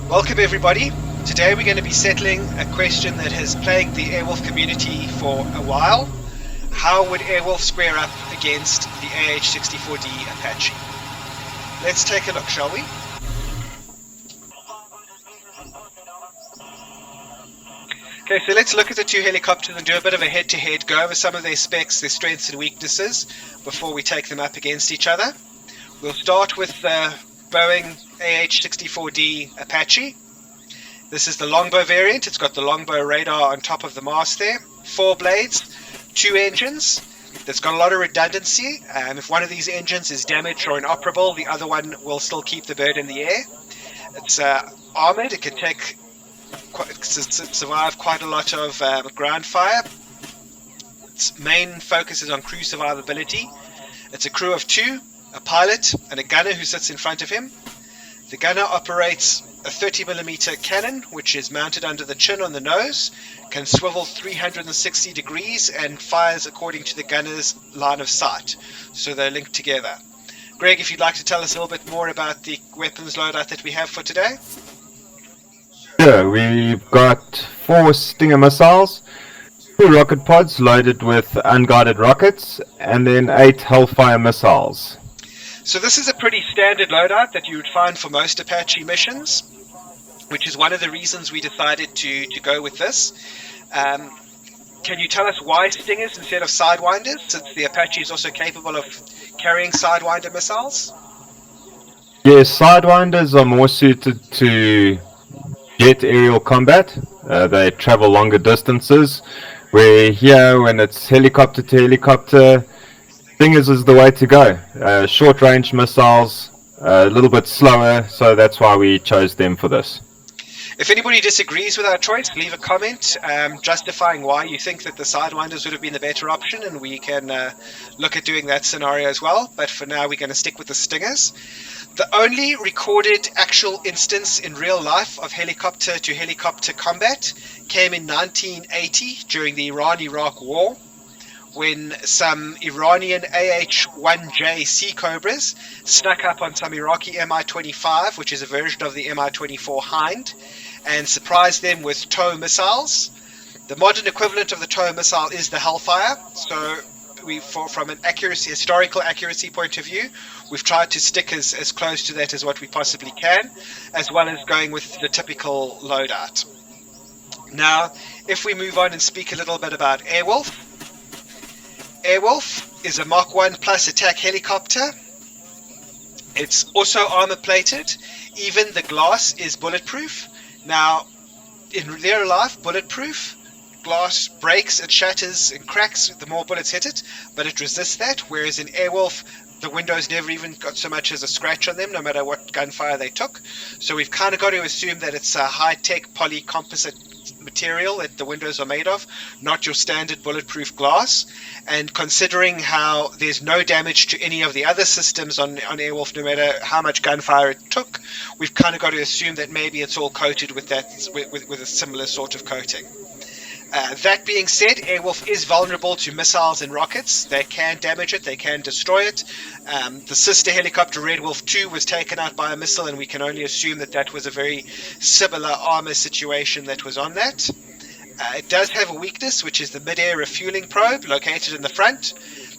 Welcome everybody. Today we're going to be settling a question that has plagued the Airwolf community for a while. How would Airwolf square up against the AH-64-D Apache? Let's take a look, shall we? Okay, so let's look at the two helicopters and do a bit of a head-to-head, go over some of their specs, their strengths and weaknesses before we take them up against each other. We'll start with the Boeing AH-64-D Apache. This is the Longbow variant. It's got the Longbow radar on top of the mast there. 4 blades, 2 engines. That's got a lot of redundancy. If one of these engines is damaged or inoperable, the other one will still keep the bird in the air. It's armored. It can survive quite a lot of ground fire. Its main focus is on crew survivability. It's a crew of 2, a pilot and a gunner who sits in front of him. The gunner operates a 30mm cannon, which is mounted under the chin on the nose, can swivel 360 degrees and fires according to the gunner's line of sight. So they're linked together. Greg, if you'd like to tell us a little bit more about the weapons loadout that we have for today. Sure, we've got 4 Stinger missiles, 2 rocket pods loaded with unguided rockets, and then 8 Hellfire missiles. So this is a pretty standard loadout that you would find for most Apache missions, which is one of the reasons we decided to go with this. Can you tell us why Stingers instead of Sidewinders, since the Apache is also capable of carrying Sidewinder missiles? Yes, Sidewinders are more suited to jet aerial combat. They travel longer distances, where here when it's helicopter to helicopter, Stingers is the way to go. Short range missiles, a little bit slower, so that's why we chose them for this. If anybody disagrees with our choice, leave a comment justifying why you think that the Sidewinders would have been the better option, and we can look at doing that scenario as well. But for now, we're going to stick with the Stingers. The only recorded actual instance in real life of helicopter-to-helicopter combat came in 1980 during the Iran-Iraq War, when some Iranian AH-1J Sea Cobras snuck up on some Iraqi Mi-25, which is a version of the Mi-24 Hind, and surprised them with TOW missiles. The modern equivalent of the TOW missile is the Hellfire, so from an historical accuracy point of view, we've tried to stick as close to that as what we possibly can, as well as going with the typical loadout. Now, if we move on and speak a little bit about Airwolf. Airwolf is a Mach 1 plus attack helicopter. It's also armor plated. Even the glass is bulletproof. Now, in real life, bulletproof glass breaks, it shatters and cracks the more bullets hit it, but it resists that, whereas in Airwolf, the windows never even got so much as a scratch on them, no matter what gunfire they took. So we've kind of got to assume that it's a high-tech polycomposite material that the windows are made of, not your standard bulletproof glass. And considering how there's no damage to any of the other systems on Airwolf, no matter how much gunfire it took, we've kind of got to assume that maybe it's all coated with a similar sort of coating. That being said, Airwolf is vulnerable to missiles and rockets. They can damage it, they can destroy it. The sister helicopter Red Wolf 2 was taken out by a missile, and we can only assume that was a very similar armor situation that was on that. It does have a weakness, which is the mid-air refueling probe located in the front.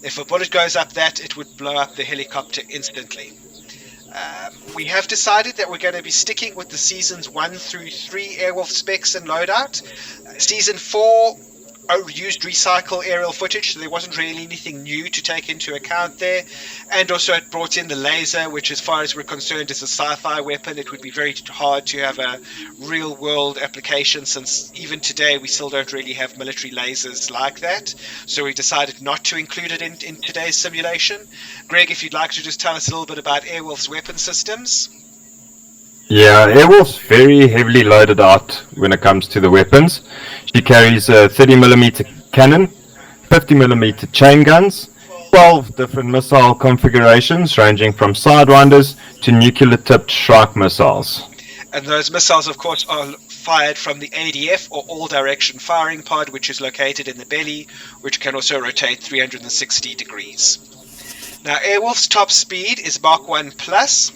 If a bullet goes up that, it would blow up the helicopter instantly. We have decided that we're going to be sticking with the seasons 1 through 3 Airwolf specs and loadout. Season 4 used recycle aerial footage, so there wasn't really anything new to take into account there. And also it brought in the laser, which as far as we're concerned is a sci-fi weapon. It would be very hard to have a real-world application, since even today we still don't really have military lasers like that. So we decided not to include it in today's simulation. Greg, if you'd like to just tell us a little bit about Airwolf's weapon systems. Yeah, Airwolf's very heavily loaded out when it comes to the weapons. She carries a 30mm cannon, 50mm chain guns, 12 different missile configurations ranging from Sidewinders to nuclear-tipped Shrike missiles. And those missiles, of course, are fired from the ADF, or all-direction firing pod, which is located in the belly, which can also rotate 360 degrees. Now, Airwolf's top speed is Mach 1 plus.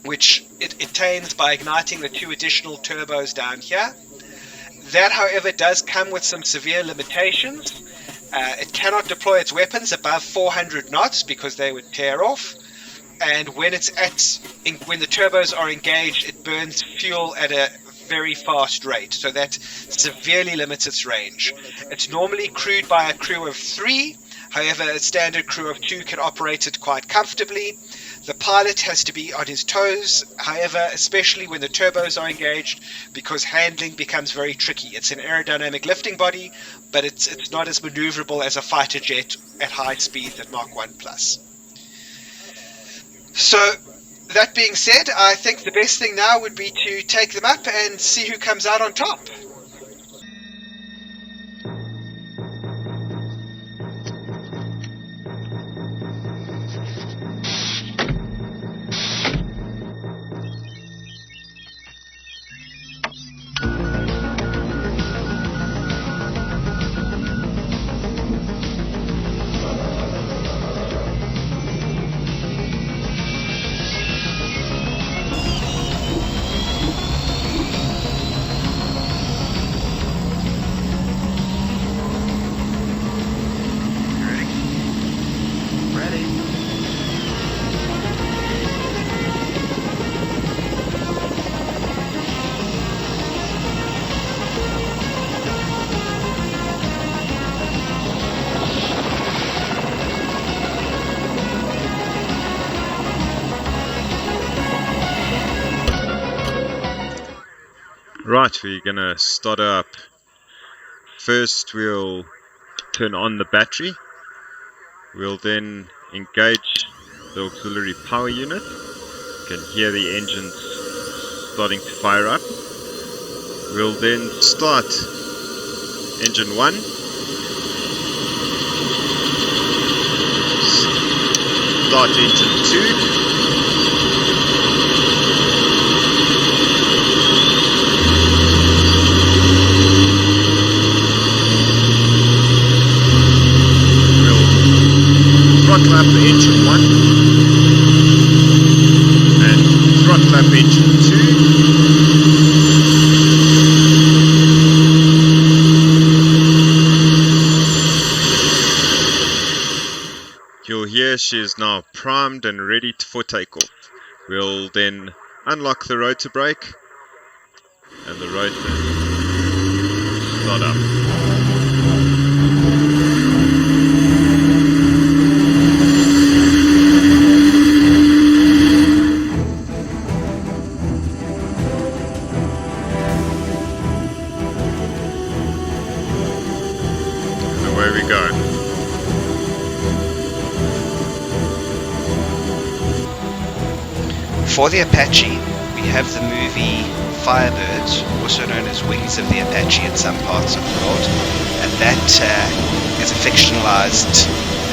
which it attains by igniting the 2 additional turbos down here. That, however, does come with some severe limitations. It cannot deploy its weapons above 400 knots because they would tear off. And when the turbos are engaged, it burns fuel at a very fast rate, so that severely limits its range. It's normally crewed by a crew of 3. However, a standard crew of 2 can operate it quite comfortably. The pilot has to be on his toes, however, especially when the turbos are engaged, because handling becomes very tricky. It's an aerodynamic lifting body, but it's not as maneuverable as a fighter jet at high speeds at Mach 1+. So, that being said, I think the best thing now would be to take them up and see who comes out on top. Right, we're gonna start up. First we'll turn on the battery. We'll then engage the auxiliary power unit. You can hear the engines starting to fire up. We'll then start engine 1. Start engine 2. Throttle up engine 1 and throttle up engine 2. You'll hear she is now primed and ready for takeoff. We'll then unlock the rotor brake and the rotor start up. For the Apache, we have the movie Firebirds, also known as Wings of the Apache in some parts of the world, and that is a fictionalized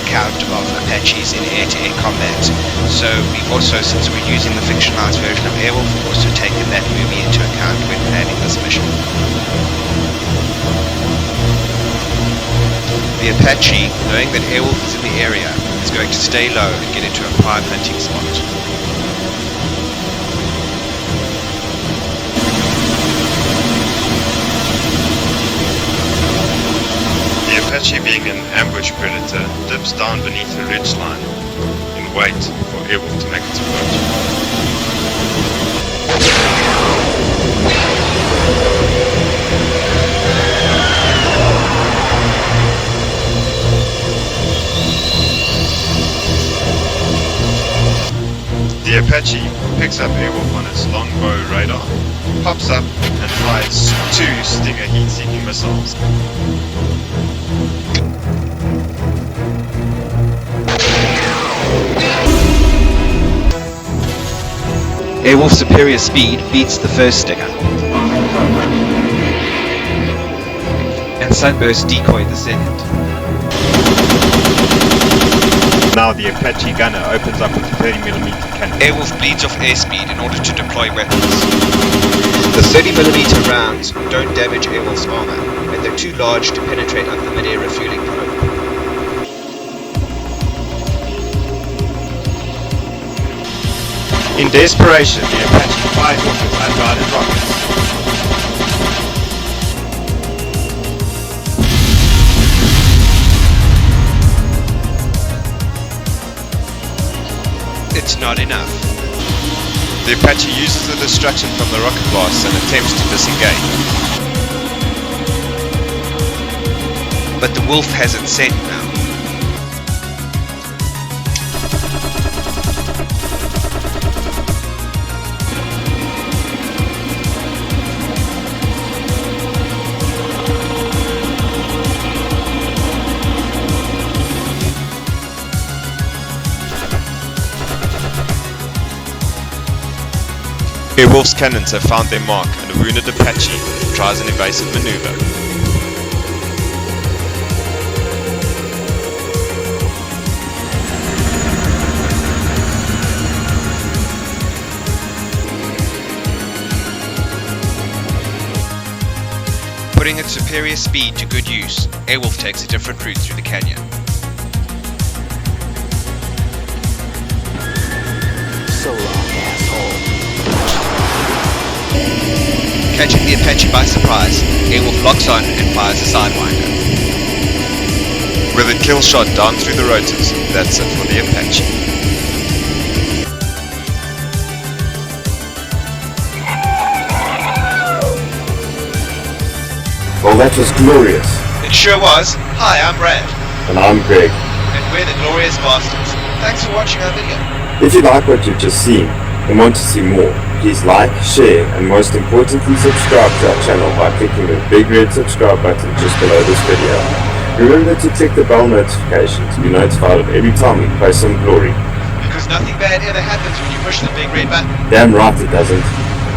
account of Apaches in air-to-air combat. So we also, since we're using the fictionalized version of Airwolf, we've also taken that movie into account when planning this mission. The Apache, knowing that Airwolf is in the area, is going to stay low and get into a prime hunting spot. The Apache, being an ambush predator, dips down beneath the ridgeline in wait for Airwolf to make its approach. The Apache picks up Airwolf on its longbow radar, pops up and fires 2 Stinger heat-seeking missiles. Airwolf's superior speed beats the first Stinger, and Sunburst decoyed the second. Now the Apache gunner opens up with a 30mm cannon. Airwolf bleeds off airspeed in order to deploy weapons. The 30mm rounds don't damage Airwolf's armor, and they're too large to penetrate up the mid-air refueling probe. In desperation, the Apache fired off its unguided rockets. It's not enough. The Apache uses the distraction from the rocket blast and attempts to disengage. But the wolf has its scent now. Airwolf's cannons have found their mark and a wounded Apache tries an evasive maneuver. Putting its superior speed to good use, Airwolf takes a different route through the canyon. So long, asshole. Catching the Apache by surprise, Airwolf locks on and fires a sidewinder. With a kill shot down through the rotors, that's it for the Apache. Well, that was glorious. It sure was. Hi, I'm Brad. And I'm Greg. And we're the Glorious Bastards. Thanks for watching our video. If you like what you've just seen and want to see more, please like, share, and most importantly subscribe to our channel by clicking the big red subscribe button just below this video. Remember to click the bell notification to be notified of every time we post some glory. Because nothing bad ever happens when you push the big red button. Damn right it doesn't.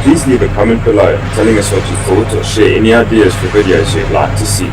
Please leave a comment below telling us what you thought or share any ideas for videos you'd like to see.